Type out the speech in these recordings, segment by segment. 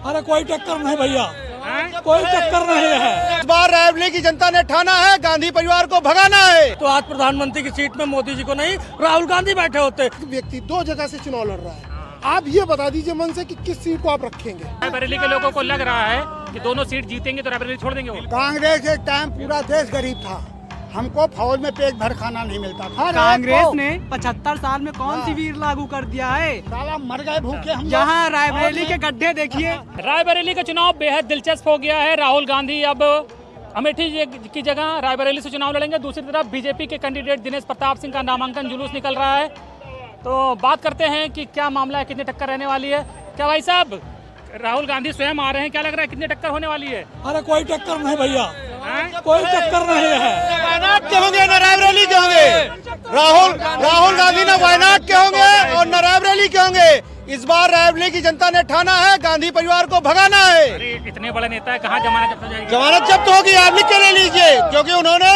अरे कोई टक्कर नहीं भैया, कोई टक्कर नहीं है। इस बार रायबरेली की जनता ने ठाना है गांधी परिवार को भगाना है। तो आज प्रधानमंत्री की सीट में मोदी जी को नहीं राहुल गांधी बैठे होते। व्यक्ति दो जगह से चुनाव लड़ रहा है, आप ये बता दीजिए मन से कि किस सीट को आप रखेंगे। रायबरेली के लोगों को लग रहा है कि दोनों सीट जीतेंगे तो रायबरेली छोड़ देंगे वो। कांग्रेस के टाइम पूरा देश गरीब था, हमको फौज में पेट भर खाना नहीं मिलता था। कांग्रेस ने 75 साल में कौन सी वीर लागू कर दिया है? साला मर गए भूखे हम। यहाँ रायबरेली के गड्ढे देखिए। रायबरेली का चुनाव बेहद दिलचस्प हो गया है। राहुल गांधी अब अमेठी की जगह रायबरेली से चुनाव लड़ेंगे। दूसरी तरफ बीजेपी के कैंडिडेट दिनेश प्रताप सिंह का नामांकन जुलूस निकल रहा है। तो बात करते हैं कि क्या मामला है, कितनी टक्कर रहने वाली है। क्या भाई साहब, राहुल गांधी स्वयं आ रहे हैं, क्या लग रहा है कितनी टक्कर होने वाली है? अरे कोई टक्कर नहीं भैया, कोई टक्कर नहीं है। वायनाड के होंगे न रायबरेली के होंगे। राहुल गांधी न वायनाड के होंगे और न रायबरेली के होंगे। इस बार रायबरेली की जनता ने ठाना है गांधी परिवार को भगाना है। अरे इतने बड़े नेता है, कहाँ जमानत जब्त हो जाएगी? जमानत जब्त होगी, आप लिख के ले लीजिए, क्योंकि उन्होंने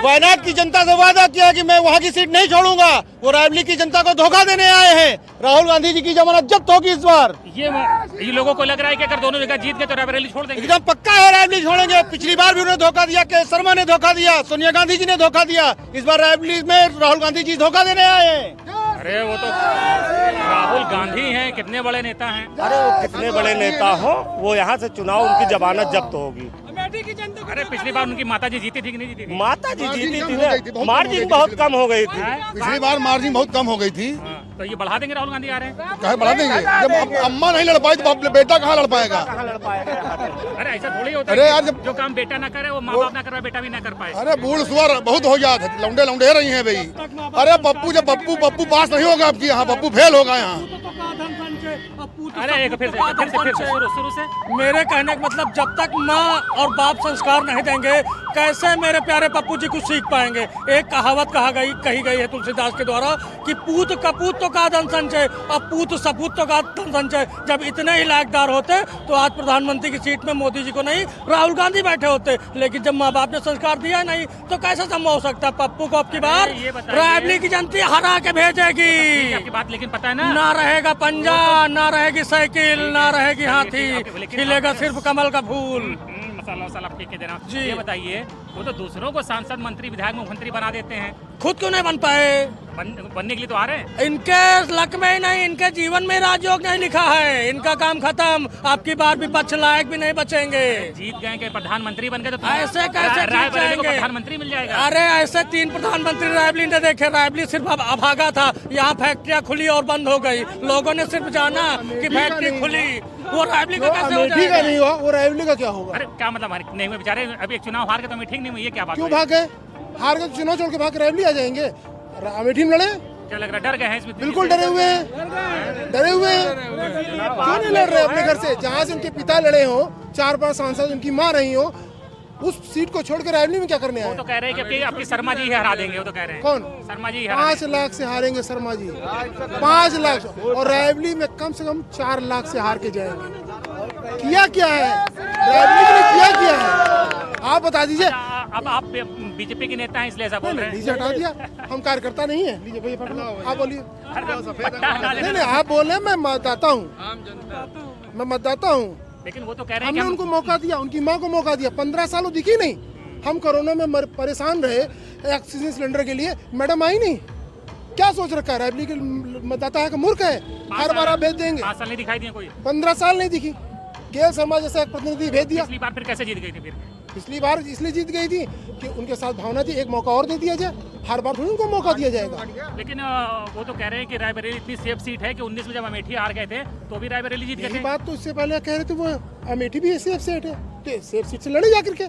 वायनाड की जनता से वादा किया कि मैं वहाँ की सीट नहीं छोड़ूंगा। वो रायबरेली की जनता को धोखा देने आए हैं। राहुल गांधी जी की जमानत जब्त होगी इस बार। ये लोगों को लग रहा है कि अगर दोनों जगह जीत गए तो रायबरेली छोड़ देंगे। एकदम पक्का है, रायबरेली छोड़ेंगे। पिछली बार भी उन्होंने धोखा दिया, के शर्मा ने धोखा दिया, सोनिया गांधी जी ने धोखा दिया। इस बार रायबरेली में राहुल गांधी जी धोखा देने आए हैं। अरे वो तो राहुल गांधी हैं, कितने बड़े नेता हैं। अरे वो कितने बड़े नेता हो, वो यहाँ से चुनाव उनकी जमानत जब्त होगी। अरे पिछली बार उनकी माता जी जीती थी कि नहीं जीती थी? माता जी जीती थी ना, मार्जिन बहुत कम हो गई थी। पिछली बार मार्जिन बहुत कम हो गई थी। तो ये बढ़ा देंगे, राहुल गांधी आ रहे हैं। कहे बढ़ा देंगे, जब अम्मा नहीं लड़ पाई तो बेटा कहाँ लड़ पाएगा? अरे ऐसा थोड़ी होता अरे है यार, जो काम बेटा ना करे वो माँ बाप ना करवाए, बेटा भी ना कर पाए। अरे बूढ़ सुअर बहुत हो गया था, लौंडे लौंडे रही हैं भाई। अरे पप्पू पास नहीं होगा आपकी, यहाँ पप्पू फेल होगा यहाँ। अरे एक फिर से शुरू से। मेरे कहने का मतलब, जब तक माँ और बाप संस्कार नहीं देंगे कैसे मेरे प्यारे पप्पू जी कुछ सीख पाएंगे। एक कहावत कही गई है तुलसीदास के द्वारा कि पूत कपूत तो का धन संचय और पूत सपूत तो का धन संचय। जब इतने ही लायकदार होते तो आज प्रधानमंत्री की सीट में मोदी जी को नहीं राहुल गांधी बैठे होते। लेकिन जब माँ बाप ने संस्कार दिया नहीं तो कैसे संभव हो सकता? पप्पू को अब की बार रायबरेली की जनता हरा के भेजेगी। आपकी बात लेकिन पता है ना रहेगा पंजा, ना रहेगी साइकिल, ना रहेगी हाथी, खिलेगा सिर्फ कमल का फूल। मसाला फेंक के देना जी। ये बताइए, वो तो दूसरों को सांसद, मंत्री, विधायक, मुख्यमंत्री बना देते हैं, खुद क्यों नहीं बन पाए? बनने के लिए तो आ रहे हैं। इनके लक में ही नहीं, इनके जीवन में राजयोग नहीं लिखा है। इनका काम खत्म। आपकी बार विपक्ष लायक भी नहीं बचेंगे। जीत गए कि प्रधानमंत्री बन गए तो ऐसे कैसे जीत रायबरेली को जाएंगे? प्रधानमंत्री मिल जाएगा। अरे ऐसे 3 प्रधानमंत्री रायबरेली ने देखे। रायबरेली सिर्फ अभागा था, यहाँ फैक्ट्रियाँ खुली और बंद हो गई। लोगों ने सिर्फ जाना कि फैक्ट्री खुली, वो रायबरेली का कैसे हो अमेठी का जाएगा? नहीं हुआ, वो रायबरेली का क्या होगा? अरे क्या मतलब नहीं हुए बेचारे, अभी एक चुनाव हार के तो हमें ठीक नहीं हुई, ये क्या बात क्यों हुई? भाग गए? हार गए चुनाव छोड़ के भाग के रायबरेली आ जाएंगे? अमेठी में लड़े? क्या लग रहा है, डर गए हैं इसमें? बिल्कुल डरे हुए हैं, डरे हुए हैं। क्यों नहीं लड़ रहे अपने घर से? जहाँ से उनके पिता लड़े हो, 4-5 सांसद उनकी माँ रही हो, उस सीट को छोड़ के रायबरेली में क्या करने आए? वो तो कह रहे हैं कि आपकी शर्मा जी ही हरा देंगे, वो तो कह रहे हैं। कौन? शर्मा जी ही हरा 5 लाख से हारेंगे शर्मा जी, 5 लाख। और रायबरेली में कम से कम 4 लाख से हार के जाएंगे। किया क्या है रायबरेली के लिए? किया है आप बता दीजिए। अब आप बीजेपी के नेता हैं इसलिए ऐसा बोल रहे हैं। लीजिए हटा दिया, हम कार्यकर्ता नहीं है। लीजिए भैया पकड़ो, आप बोलिए। पट्टा हटा देना। नहीं आप बोले, मैं मतदाता हूँ, मैं मतदाता हूँ। लेकिन वो तो कह रहे हैं हमने कि उनको मौका दिया, उनकी माँ को मौका दिया। 15 साल वो दिखी नहीं। हम कोरोना में परेशान रहे ऑक्सीजन सिलेंडर के लिए, मैडम आई नहीं। क्या सोच रखा है? रायबरेली के मतदाता है कि मूर्ख है? हर बार आप भेज देंगे। 5 साल नहीं दिखाई दिए कोई। 15 साल नहीं दिखी। केएल शर्मा जैसा एक प्रतिनिधि भेज दिया। पिछली बार फिर कैसे जीत गई थी? फिर पिछली बार इसलिए जीत गई थी कि उनके साथ भावना थी, एक मौका और दे दिया जाए। हर बार थोड़ी उनको मौका दिया जाएगा। लेकिन वो तो कह रहे हैं कि रायबरेली इतनी सेफ सीट है कि 19 में जब अमेठी हार गए थे तो भी रायबरेली जीत गए यही थे। बात तो इससे पहले कह रहे थे, वो अमेठी भी सेफ सीट है, तो सेफ सीट से लड़े जाकर के।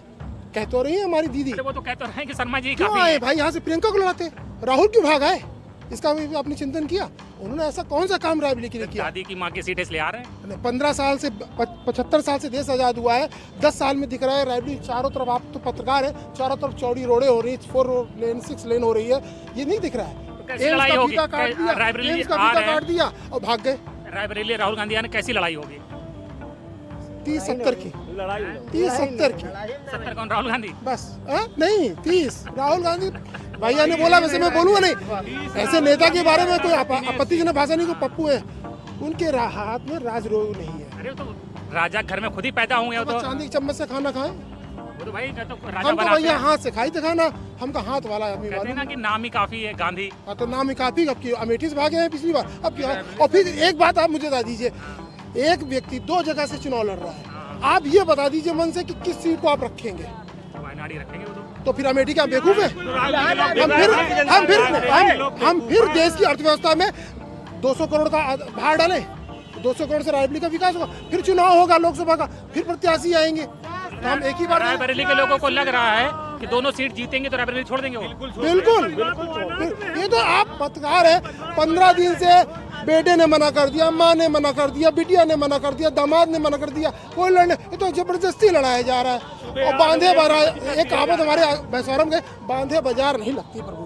कह तो रही है हमारी दीदी। वो तो कहते रहे हैं कि शर्मा जी क्यों काफी आए है। भाई यहाँ से? प्रियंका को लड़ाते। राहुल क्यों भाग आए? इसका भी आपने चिंतन किया? उन्होंने ऐसा कौन सा काम रायबरेली के लिए किया? दादी की माँ की सीट इसलिए आ रहे हैं। 15 साल से 75 साल से देश आजाद हुआ है। 10 साल में दिख रहा है रायबरेली चारों तरफ, आप तो पत्रकार है, चारों तरफ चौड़ी रोडें हो रही, 4 लेन 6 लेन हो रही है, ये नहीं दिख रहा है। कैसी लड़ाई होगी? रायबरेली रायबरेली का फीता काट दिया और भाग गए। रायबरेली राहुल गांधी आने कैसी लड़ाई होगी? 30-70 की लड़ाई, 30-70 की। 70 कौन? राहुल गांधी? बस नहीं, 30 राहुल गांधी। भैया ने बोला, वैसे मैं बोलूंगा नहीं। ऐसे नेता के बारे में कोई आपत्तिजनक भाषा नहीं। को पप्पू है, उनके हाथ में राजरोग नहीं है। अरे तो राजा घर में खुद ही पैदा हुए हो तो चांदी की चम्मच से खाना खाएं। वो तो भाई तो राजा हम तो बनाते भैया हैं। हाथ से खाई थे खाना, हमका हाथ वाला आदमी कहते हैं वाला। ना कि नाम ही काफी है गांधी। हाँ तो नाम ही काफी, अब की अमेठी से भागे हैं पिछली बार, अब क्या। और फिर एक बात आप मुझे बता दीजिए, एक व्यक्ति 2 जगह से चुनाव लड़ रहा है, आप ये बता दीजिए मन से कि किस सीट को आप रखेंगे, वायनाड ही रखेंगे वो तो फिर अमेठी क्या बेवकूफ है? हम फिर देश की अर्थव्यवस्था में 200 करोड़ का भार डालें, 200 करोड़ से रायबरेली का विकास होगा, फिर चुनाव होगा लोकसभा का, फिर प्रत्याशी आएंगे, तो हम एक ही बार रायबरेली के लोगों को लग रहा है कि दोनों सीट जीतेंगे तो रायबरेली छोड़ देंगे वो। बिल्कुल। ये तो आप पत्रकार हैं, 15 दिन से बेटे ने मना कर दिया, माँ ने मना कर दिया, बिटिया ने मना कर दिया, दामाद ने मना कर दिया, कोई लड़ने, ये तो जबरदस्ती लड़ाया जा रहा है। और बांधे बाजार, एक कहावत हमारे बैसारम के, बांधे बाजार नहीं लगती प्रभु,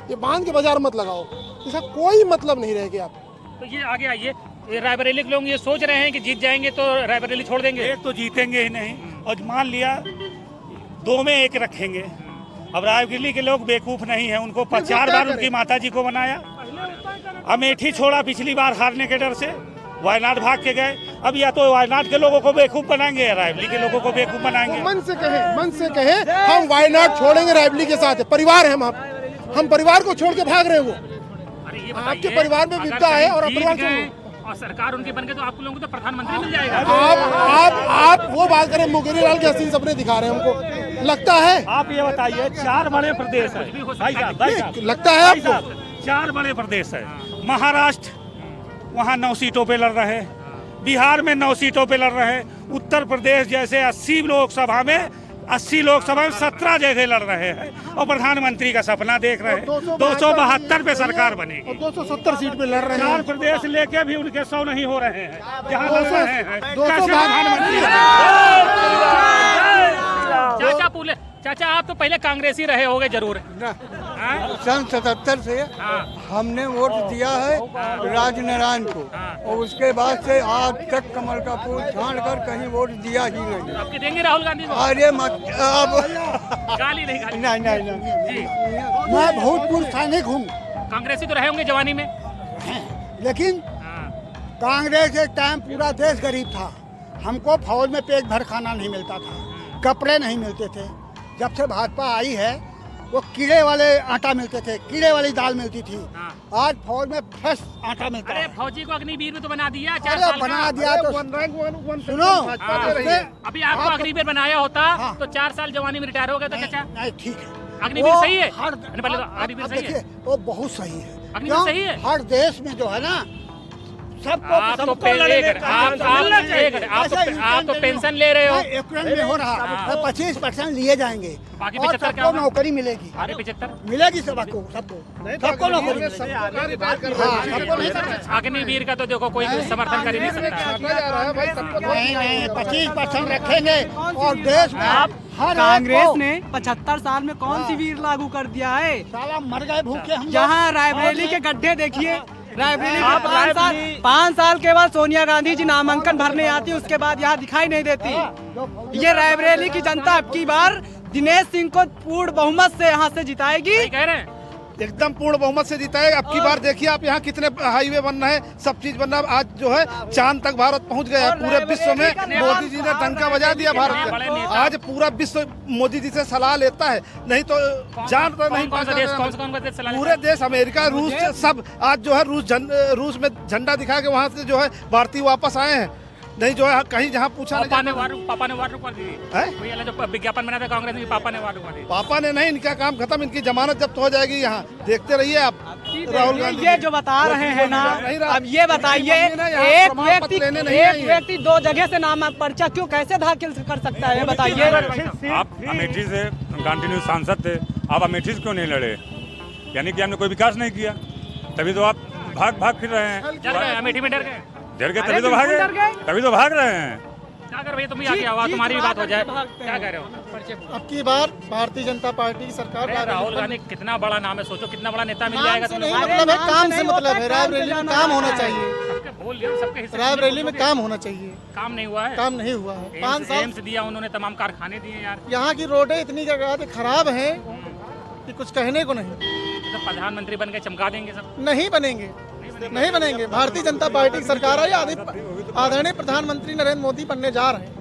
ये बांध के बाजार मत लगाओ, इसका कोई मतलब नहीं रह गया। तो ये आगे आइए, ये रायबरेली के लोग ये सोच रहे हैं कि जीत जाएंगे तो रायबरेली छोड़ देंगे। एक तो जीतेंगे ही नहीं, और मान लिया 2 में 1 रखेंगे। अब रायबरेली के लोग बेवकूफ नहीं है, उनको 4 बार उनकी माताजी को बनाया, अमेठी छोड़ा पिछली बार हारने के डर से, वायनाड भाग के गए। अब या तो वायनाड के लोगों को बेवकूफ बनाएंगे या रायबरेली के लोगों को बेवकूफ बनाएंगे। मन से कहे हम वायनाड छोड़ेंगे, रायबरेली के साथ है, परिवार है हम परिवार को छोड़ के भाग रहे हैं। वो अरे ये आपके परिवार में विपदा है और परिवार और सरकार उनकी बन गई तो आप लोगों को तो प्रधानमंत्री मिल जाएगा। आप वो बात करें, मुंगेरी लाल के हसीन सपने दिखा रहे हैं हमको, लगता है? आप ये बताइए, 4 बड़े प्रदेश है भाई साहब, लगता है आपको? 4 बड़े प्रदेश है। महाराष्ट्र वहाँ 9 सीटों पे लड़ रहे, बिहार में 9 सीटों पे लड़ रहे, उत्तर प्रदेश जैसे 80 लोकसभा में 17 जगह लड़ रहे हैं, और प्रधानमंत्री का सपना देख रहे हैं। 272 पे सरकार बनेगी, 270 सीट पे लड़ रहे हैं। 4 प्रदेश लेके भी उनके 100 नहीं हो रहे हैं, जहाँ लड़ रहे हैं। 200 प्रधानमंत्री चाचा आप तो पहले कांग्रेसी रहे होगे जरूर। सन 77 से हमने वोट दिया है राजनारायण को, और उसके बाद से आज तक कमल का फूल छाड़ कर कहीं वोट दिया ही नहीं। आपके देंगे राहुल गांधी को? अरे मत अब गाली नहीं, गाली नहीं जी। मैं भूतपूर्व सैनिक हूँ, कांग्रेसी तो रहे होंगे जवानी में, लेकिन कांग्रेस के टाइम पूरा देश गरीब था, हमको फौज में पेट भर खाना नहीं मिलता था, कपड़े नहीं मिलते थे। जब से भाजपा आई है वो कीड़े वाले आटा मिलते थे, कीड़े वाली दाल मिलती थी, आज फौज में फ्रेश आटा मिलता है। अरे फौजी को अग्निवीर में तो बना दिया 4 अरे साल बना का। दिया तो सुनो, अभी आपको अग्निवीर बनाया होता तो 4 साल जवानी में रिटायर हो गए तो चाचा। नहीं ठीक है, अग्निवीर सही है, हर पहले तो अग्निवीर सही है, देखिए वो बहुत सही है, अग्निवीर सही है। हर देश में जो है ना सबको आप तो पेंशन ले रहे हो, अप्रैल में हो रहा है, 25% लिए जाएंगे, बाकी और 75 क्या सबको होगा? नौकरी मिलेगी, अरे 75 मिलेगी सबको नौकरी, अग्निवीर का तो देखो कोई समर्थन कर ही नहीं सकता। नहीं 25% रखेंगे, और देश में आप हर कांग्रेस ने 75 साल में कौन सी वीर लागू कर दिया है? साला मर गए भूखे हम। यहाँ रायबरेली के गड्ढे देखिए, रायबरेली में 5 साल के बाद सोनिया गांधी जी नामांकन भरने आती, उसके बाद यहाँ दिखाई नहीं देती। ये रायबरेली की जनता अब की बार दिनेश सिंह को पूर्ण बहुमत से यहाँ से जिताएगी। कह रहे हैं एकदम पूर्ण बहुमत से जीताएगा। अब की बार देखिए आप, यहाँ कितने हाईवे बन रहे हैं, सब चीज बन रहा है। आज जो है चांद तक भारत पहुंच गया है, पूरे विश्व में मोदी जी ने डंका बजा दिया भारत का। आज पूरा विश्व मोदी जी से सलाह लेता है, नहीं तो जानता नहीं। कौन सा देश पूरे देश, अमेरिका, रूस, सब आज जो है रूस में झंडा दिखा के वहाँ से जो है भारतीय वापस आए हैं। नहीं जो है कहीं जहाँ पूछा पापा ने वार रुकवा दी है, जो विज्ञापन बना था कांग्रेस ने, पापा ने वार रुकवा दी। पापा ने नहीं, इनका काम खत्म, इनकी जमानत जब्त हो जाएगी। यहाँ देखते रहिए आप राहुल गांधी ये जो बता रहे हैं ना, अब ये बताइए, एक व्यक्ति 2 जगह से नाम पर्चा क्यों कैसे दाखिल कर सकता है, बताइए। आप अमेठी से कंटिन्यू सांसद थे, आप अमेठी से क्यों नहीं लड़े? यानी कि हमने कोई विकास नहीं किया, तभी तो आप भाग फिर रहे हैं। डर गए, अमेठी में डर गए, तभी तो भाग रहे हैं। क्या कर भैया, तुम ही आगे आओ, तुम्हारी भी बात हो जाए। क्या कह रहे हो? अब की बार भारतीय जनता पार्टी की सरकार, राहुल गांधी कितना बड़ा नाम है, सोचो कितना बड़ा नेता मिल जाएगा। मतलब है काम से मतलब है, रायबरेली में काम होना चाहिए, बोल लिया सबके हिस्से, रायबरेली में काम होना चाहिए, काम नहीं हुआ है, काम नहीं हुआ है। 5 साल एम्स दिया उन्होंने, तमाम कारखाने दिए यार। यहाँ की रोडें इतनी जगह खराब हैं कि कुछ कहने को नहीं। तो प्रधानमंत्री बन के चमका देंगे सब? नहीं बनेंगे, नहीं बनेंगे। भारतीय जनता पार्टी की सरकार है, आदरणीय प्रधानमंत्री नरेंद्र मोदी बनने जा रहे हैं।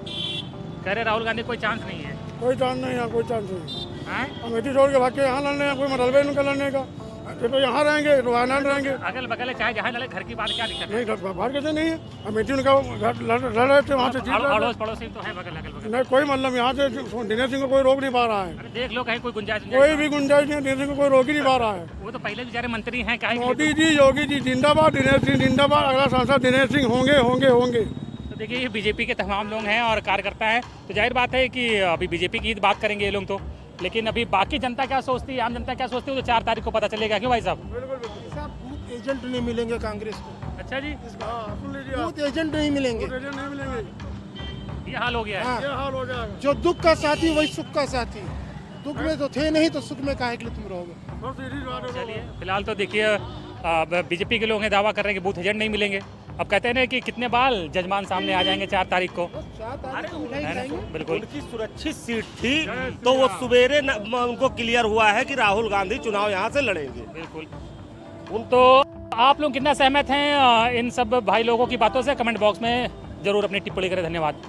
कह रहे राहुल गांधी कोई चांस नहीं है। कोई चांस नहीं है, कोई चांस नहीं। हैं? अमेठी छोड़ के भाग के यहाँ लड़ने हैं, कोई मतलब ही नहीं लड़ने का। तो यहाँ रहेंगे, वायनाड रहेंगे। अगल बगल है, चाहे जहाँ लड़े, घर की बात क्या दिक्कत है? नहीं, बाहर कैसे नहीं है। अमेठी उनका लड़ रहे थे, वहाँ से जीत रहे थे। अड़ोस पड़ोसी तो है बगल अगल बगल। नहीं, कोई मतलब यहाँ से दिनेश सिंह को कोई रोक नहीं पा रहा है। अरे देख लो कहीं कोई गुंजाइश कोई भी गुंजाइश नहीं, दिनेश सिंह को कोई रोक ही नहीं पा रहा है। वो तो पहले बेचारे मंत्री हैं, काहे के लिए? मोदी जी, योगी जी जिंदाबाद, दिनेश सिंह जिंदाबाद, अगला सांसद दिनेश सिंह होंगे होंगे होंगे। तो देखिए ये बीजेपी के तमाम लोग हैं और कार्यकर्ता हैं, तो जाहिर बात है कि अभी बीजेपी की बात करेंगे ये लोग तो, लेकिन अभी बाकी जनता क्या सोचती है, आम जनता क्या सोचती है, वो तो 4 तारीख को पता चलेगा। क्यों भाई साहब? बूथ एजेंट नहीं मिलेंगे कांग्रेस को। अच्छा जी, बूथ एजेंट नहीं मिलेंगे। नहीं मिलेंगे, ये हाल हो गया है। ये हाल हो जाएगा। जो दुख का साथी वही सुख का साथी। दुख में तो थे नहीं तो सुख में काहे के लिए तुम रहोगे। बहुत सीधी बात है। चलिए फिलहाल तो देखिए बीजेपी के लोग हैं दावा कर रहे हैं कि बूथ एजेंट नहीं मिलेंगे। अब कहते हैं ना कि कितने बाल जजमान सामने आ जाएंगे 4 तारीख को। है ना? बिल्कुल। उनकी सुरक्षित सीट थी, तो वो सवेरे उनको क्लियर हुआ है कि राहुल गांधी चुनाव यहाँ से लड़ेंगे। बिल्कुल। तो आप लोग कितना सहमत हैं इन सब भाई लोगों की बातों से? कमेंट बॉक्स में जरूर अपनी टिप्पणी करें। धन्यवाद।